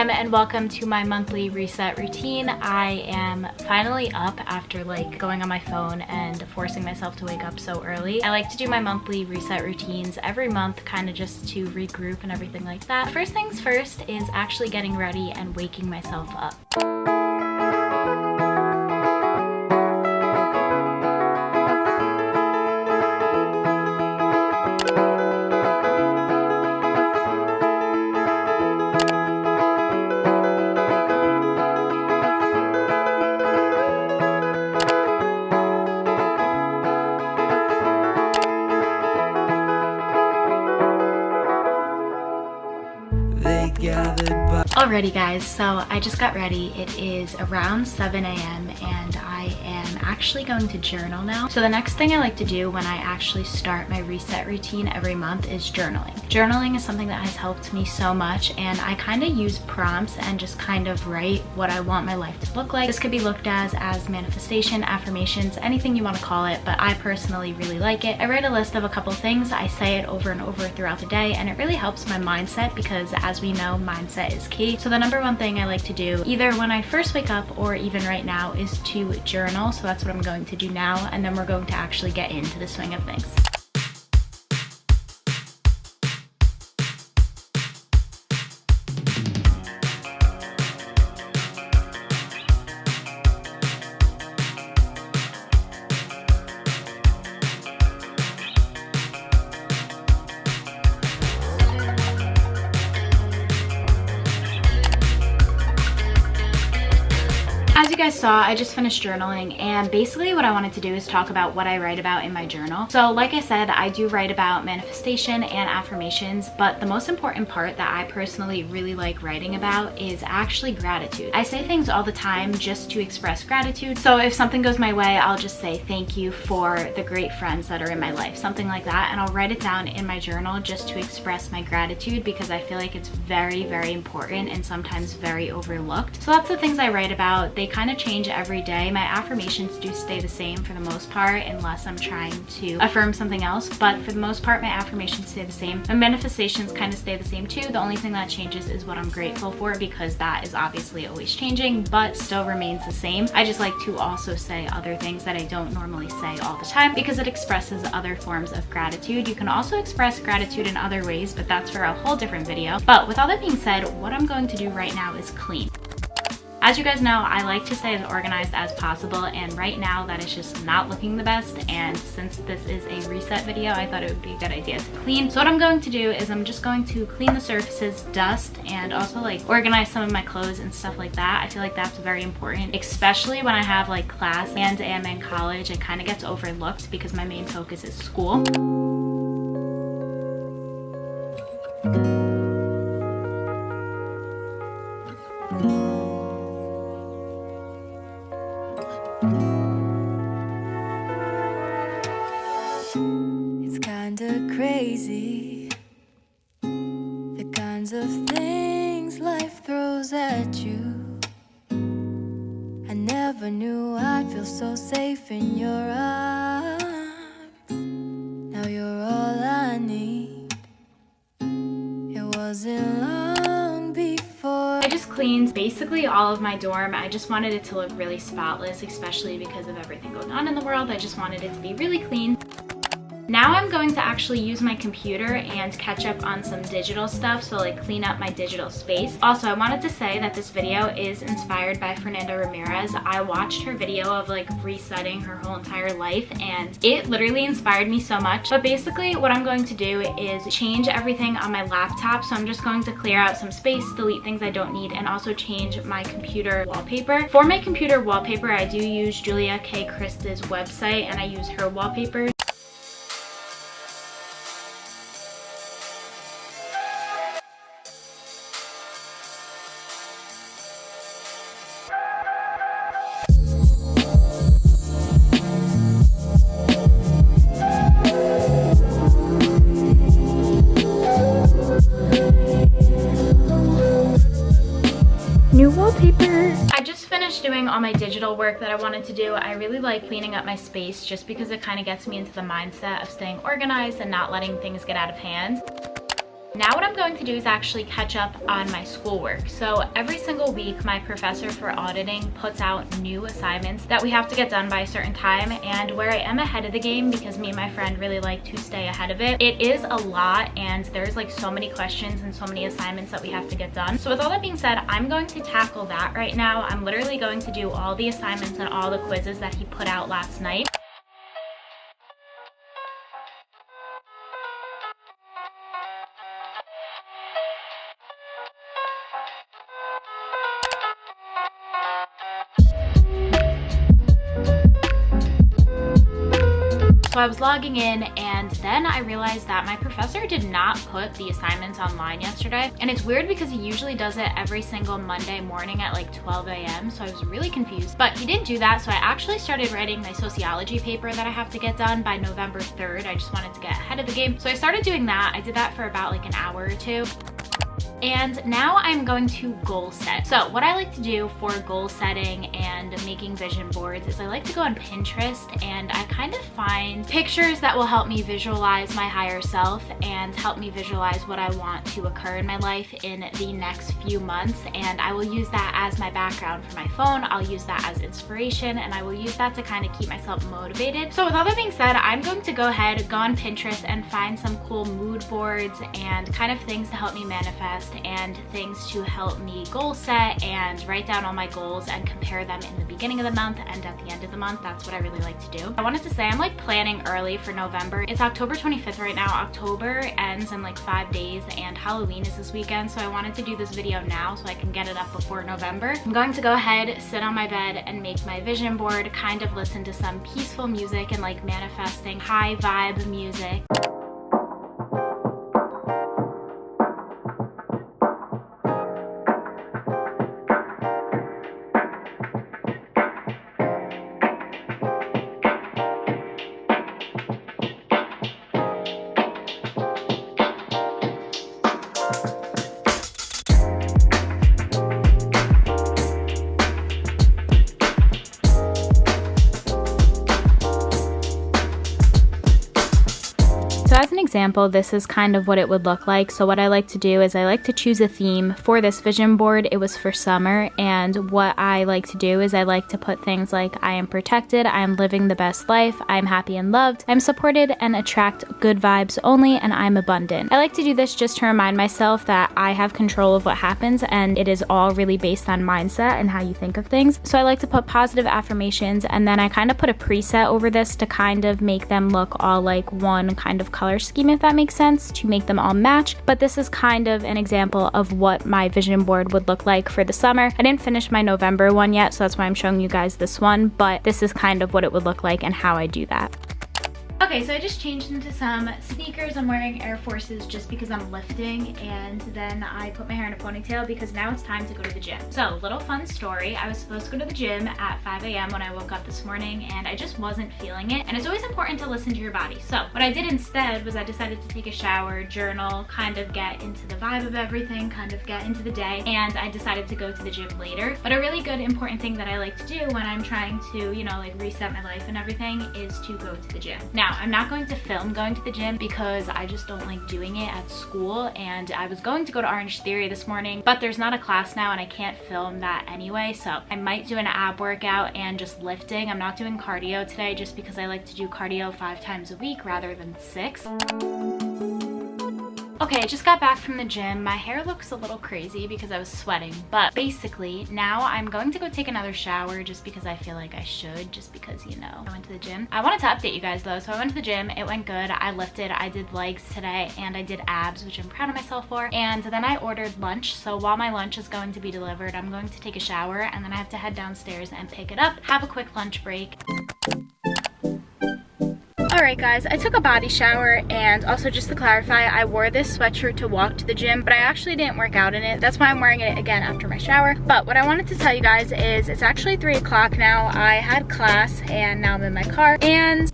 everyone, and welcome to my monthly reset routine. I am finally up after like going on my phone and forcing myself to wake up so early. I like to do my monthly reset routines every month, kind of just to regroup and everything like that. First things first is actually getting ready and waking myself up. Alrighty guys, so I just got ready. It is around 7 a.m. and I am actually going to journal now. So the next thing I like to do when I actually start my reset routine every month is journaling. Journaling is something that has helped me so much, and I kind of use prompts and just kind of write what I want my life to look like. This could be looked as manifestation, affirmations, anything you want to call it, but I personally really like it. I write a list of a couple things, I say it over and over throughout the day, and it really helps my mindset because, as we know, mindset is key. So the number one thing I like to do, either when I first wake up or even right now, is to journal. So that's what I'm going to do now, and then we're going to actually get into the swing of things. As you guys saw, I just finished journaling, and basically what I wanted to do is talk about what I write about in my journal. So like I said, I do write about manifestation and affirmations, but the most important part that I personally really like writing about is actually gratitude. I say things all the time just to express gratitude. So if something goes my way, I'll just say thank you for the great friends that are in my life, something like that, and I'll write it down in my journal just to express my gratitude because I feel like it's very, very important and sometimes very overlooked. So that's the things I write about. They kind of change every day. My affirmations do stay the same for the most part unless I'm trying to affirm something else, but for the most part my affirmations stay the same. My manifestations kind of stay the same too. The only thing that changes is what I'm grateful for, because that is obviously always changing but still remains the same. I just like to also say other things that I don't normally say all the time because it expresses other forms of gratitude. You can also express gratitude in other ways, but that's for a whole different video. But with all that being said, what I'm going to do right now is clean. As you guys know, I like to stay as organized as possible, and right now that is just not looking the best, and since this is a reset video, I thought it would be a good idea to clean. So what I'm going to do is I'm just going to clean the surfaces, dust, and also like organize some of my clothes and stuff like that. I feel like that's very important, especially when I have like class and am in college. It kind of gets overlooked because my main focus is school. It's kinda crazy, the kinds of things life throws at you. I never knew I'd feel so safe in your arms. Now you're all I need. It wasn't long before. I just cleaned basically all of my dorm. I just wanted it to look really spotless, especially because of everything going on in the world. I just wanted it to be really clean. Now I'm going to actually use my computer and catch up on some digital stuff, so like clean up my digital space. Also, I wanted to say that this video is inspired by Fernanda Ramirez. I watched her video of like resetting her whole entire life, and it literally inspired me so much. But basically what I'm going to do is change everything on my laptop. So I'm just going to clear out some space, delete things I don't need, and also change my computer wallpaper. For my computer wallpaper, I do use Julia K. Christa's website, and I use her wallpaper. New wallpaper. I just finished doing all my digital work that I wanted to do. I really like cleaning up my space just because it kind of gets me into the mindset of staying organized and not letting things get out of hand. Now what I'm going to do is actually catch up on my schoolwork. So every single week, my professor for auditing puts out new assignments that we have to get done by a certain time. And where I am ahead of the game, because me and my friend really like to stay ahead of it, it is a lot and there's like so many questions and so many assignments that we have to get done. So with all that being said, I'm going to tackle that right now. I'm literally going to do all the assignments and all the quizzes that he put out last night. So I was logging in and then I realized that my professor did not put the assignments online yesterday. And it's weird because he usually does it every single Monday morning at like 12 a.m. So I was really confused, but he didn't do that. So I actually started writing my sociology paper that I have to get done by November 3rd. I just wanted to get ahead of the game. So I started doing that. I did that for about like an hour or two. And now I'm going to goal set. So what I like to do for goal setting and making vision boards is I like to go on Pinterest and I kind of find pictures that will help me visualize my higher self and help me visualize what I want to occur in my life in the next few months. And I will use that as my background for my phone. I'll use that as inspiration and I will use that to kind of keep myself motivated. So with all that being said, I'm going to go ahead, go on Pinterest and find some cool mood boards and kind of things to help me manifest and things to help me goal set and write down all my goals and compare them in the beginning of the month and at the end of the month. That's what I really like to do. I wanted to say I'm like planning early for November. It's October 25th right now. October ends in like 5 days and Halloween is this weekend. So I wanted to do this video now so I can get it up before November. I'm going to go ahead, sit on my bed and make my vision board, kind of listen to some peaceful music and like manifesting high vibe music. As an example, this is kind of what it would look like. So what I like to do is I like to choose a theme for this vision board. It was for summer, and what I like to do is I like to put things like I am protected, I am living the best life, I am happy and loved, I'm supported and attract good vibes only, and I'm abundant. I like to do this just to remind myself that I have control of what happens and it is all really based on mindset and how you think of things. So I like to put positive affirmations and then I kind of put a preset over this to kind of make them look all like one kind of color scheme, if that makes sense, to make them all match. But this is kind of an example of what my vision board would look like for the summer. I didn't finish my November one yet, so that's why I'm showing you guys this one, but this is kind of what it would look like and how I do that. Okay, so I just changed into some sneakers. I'm wearing Air Forces just because I'm lifting, and then I put my hair in a ponytail because now it's time to go to the gym. So, little fun story. I was supposed to go to the gym at 5 a.m. when I woke up this morning, and I just wasn't feeling it. And it's always important to listen to your body. So, what I did instead was I decided to take a shower, journal, kind of get into the vibe of everything, kind of get into the day, and I decided to go to the gym later. But a really good important thing that I like to do when I'm trying to, you know, like reset my life and everything is to go to the gym. Now, I'm not going to film going to the gym because I just don't like doing it at school, and I was going to go to Orange Theory this morning, but there's not a class now and I can't film that anyway, so I might do an ab workout and just lifting. I'm not doing cardio today just because I like to do cardio 5 times a week rather than 6. Okay, I just got back from the gym. My hair looks a little crazy because I was sweating, but basically now I'm going to go take another shower just because I feel like I should, just because, you know, I went to the gym. I wanted to update you guys though. So I went to the gym, it went good. I lifted, I did legs today, and I did abs, which I'm proud of myself for. And then I ordered lunch. So while my lunch is going to be delivered, I'm going to take a shower and then I have to head downstairs and pick it up, have a quick lunch break. Alright guys, I took a body shower, and also just to clarify, I wore this sweatshirt to walk to the gym, but I actually didn't work out in it. That's why I'm wearing it again after my shower. But what I wanted to tell you guys is it's actually 3 o'clock now. I had class and now I'm in my car, and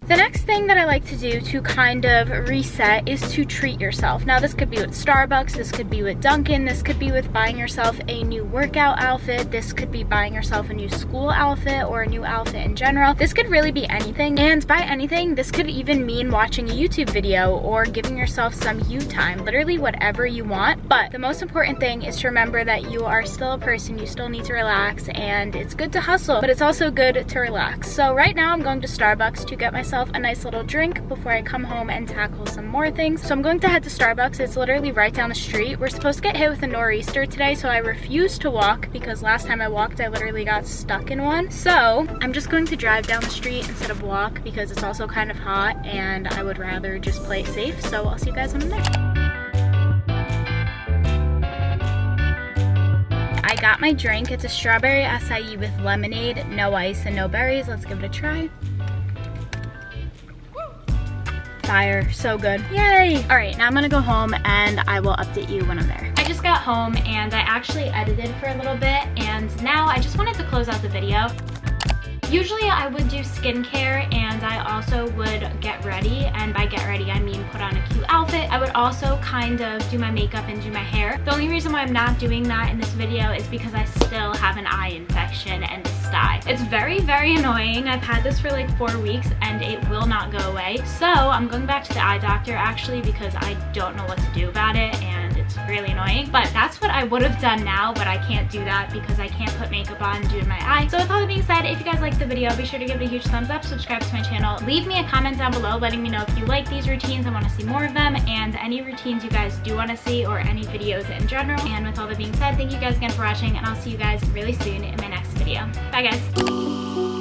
The next thing that I like to do to kind of reset is to treat yourself. Now this could be with Starbucks, this could be with Dunkin', this could be with buying yourself a new workout outfit, this could be buying yourself a new school outfit or a new outfit in general. This could really be anything, and by anything, this could even mean watching a YouTube video or giving yourself some you time, literally whatever you want. But the most important thing is to remember that you are still a person, you still need to relax, and it's good to hustle, but it's also good to relax. So right now I'm going to Starbucks to get myself a nice little drink before I come home and tackle some more things. So I'm going to head to Starbucks. It's literally right down the street. We're supposed to get hit with a nor'easter today, so I refuse to walk because last time I walked I literally got stuck in one. So I'm just going to drive down the street instead of walk because it's also kind of hot and I would rather just play it safe. So I'll see you guys when I'm there. I got my drink. It's a strawberry acai with lemonade, no ice and no berries. Let's give it a try. Fire, so good. Yay! All right, now I'm gonna go home and I will update you when I'm there. I just got home and I actually edited for a little bit, and now I just wanted to close out the video. Usually I would do skincare and I also would get ready, and by get ready I mean put on a cute outfit. I would also kind of do my makeup and do my hair. The only reason why I'm not doing that in this video is because I still have an eye infection and sty. It's very, very annoying. I've had this for like 4 weeks and it will not go away. So I'm going back to the eye doctor actually because I don't know what to do about it and it's really annoying. But that's what I would have done now, but I can't do that because I can't put makeup on due to my eye. So with all that being said, if you guys like the video, be sure to give it a huge thumbs up, subscribe to my channel, leave me a comment down below letting me know if you like these routines and want to see more of them, and any routines you guys do want to see or any videos in general. And with all that being said, thank you guys again for watching, and I'll see you guys really soon in my next video. Bye guys.